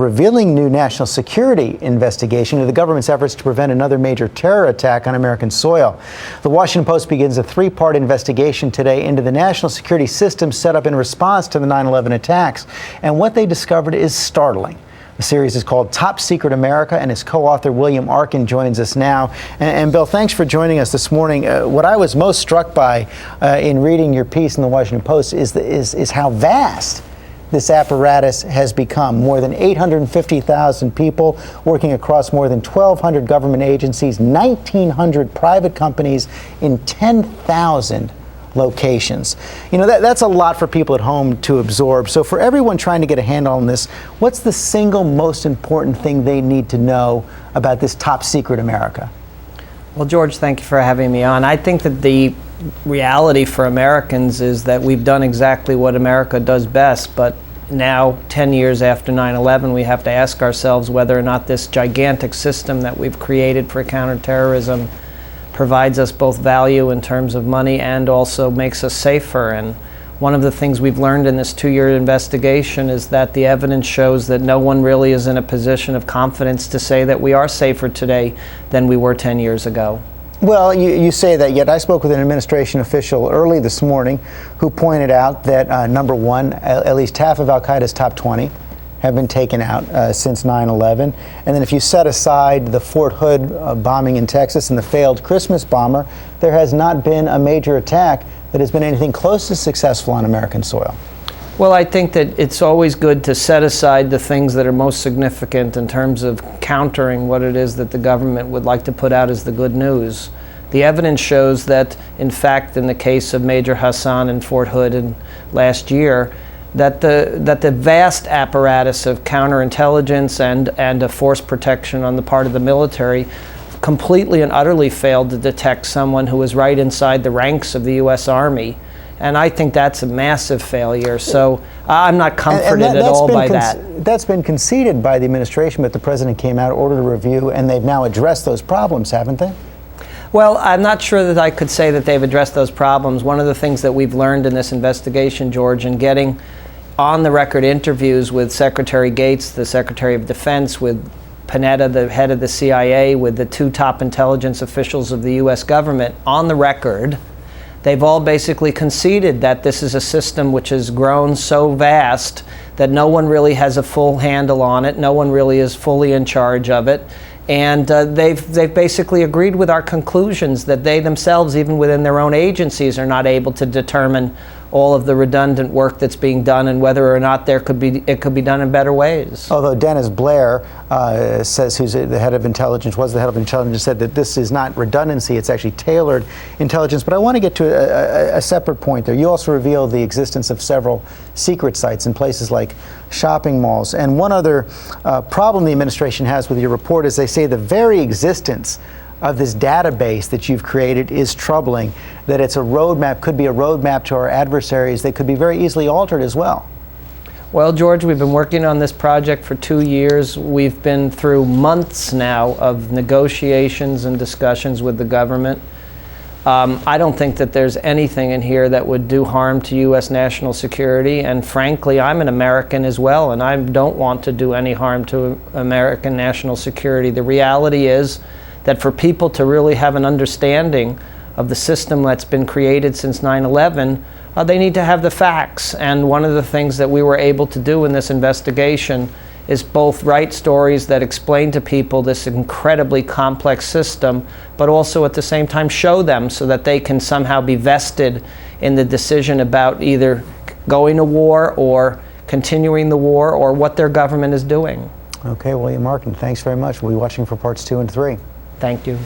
revealing new national security investigation into the government's efforts to prevent another major terror attack on American soil. The Washington Post begins a three-part investigation today into the national security system set up in response to the 9/11 attacks. And what they discovered is startling. The series is called Top Secret America, and its co-author William Arkin joins us now. And Bill, thanks for joining us this morning. What I was most struck by in reading your piece in the Washington Post is how vast this apparatus has become. More than 850,000 people working across more than 1,200 government agencies, 1,900 private companies in 10,000 locations. You know, that's a lot for people at home to absorb. So for everyone trying to get a handle on this, what's the single most important thing they need to know about this top secret America? Well, George, thank you for having me on. I think that the reality for Americans is that we've done exactly what America does best, but now, 10 years after 9/11, we have to ask ourselves whether or not this gigantic system that we've created for counterterrorism provides us both value in terms of money and also makes us safer. And one of the things we've learned in this 2-year investigation is that the evidence shows that no one really is in a position of confidence to say that we are safer today than we were 10 years ago. Well, you say that, yet I spoke with an administration official early this morning who pointed out that, number one, at least half of al-Qaeda's top 20 have been taken out since 9/11. And then if you set aside the Fort Hood bombing in Texas and the failed Christmas bomber, there has not been a major attack that has been anything close to successful on American soil. Well, I think that it's always good to set aside the things that are most significant in terms of countering what it is that the government would like to put out as the good news. The evidence shows that, in fact, in the case of Major Hassan in Fort Hood last year, that the vast apparatus of counterintelligence and a force protection on the part of the military completely and utterly failed to detect someone who was right inside the ranks of the U.S. Army. And I think that's a massive failure. So I'm not comforted at all by that. That's been conceded by the administration, but the president came out, ordered a review, and they've now addressed those problems, haven't they? Well, I'm not sure that I could say that they've addressed those problems. One of the things that we've learned in this investigation, George, in getting on-the-record interviews with Secretary Gates, the Secretary of Defense, with Panetta, the head of the CIA, with the two top intelligence officials of the U.S. government, on the record, they've all basically conceded that this is a system which has grown so vast that no one really has a full handle on it, no one really is fully in charge of it. And they've basically agreed with our conclusions that they themselves, even within their own agencies, are not able to determine all of the redundant work that's being done and whether or not it could be done in better ways. Although Dennis Blair says, who's the head of intelligence, was the head of intelligence, said that this is not redundancy, it's actually tailored intelligence. But I want to get to a separate point there. You also reveal the existence of several secret sites in places like shopping malls. And one other problem the administration has with your report is they say the very existence of this database that you've created is troubling, that it's a roadmap, could be a roadmap to our adversaries that could be very easily altered as well. Well, George, we've been working on this project for 2 years. We've been through months now of negotiations and discussions with the government. I don't think that there's anything in here that would do harm to U.S. national security, and frankly, I'm an American as well, and I don't want to do any harm to American national security. The reality is that for people to really have an understanding of the system that's been created since 9/11, they need to have the facts. And one of the things that we were able to do in this investigation is both write stories that explain to people this incredibly complex system, but also at the same time show them so that they can somehow be vested in the decision about either going to war or continuing the war or what their government is doing. Okay, William Arkin, thanks very much. We'll be watching for parts 2 and 3. Thank you.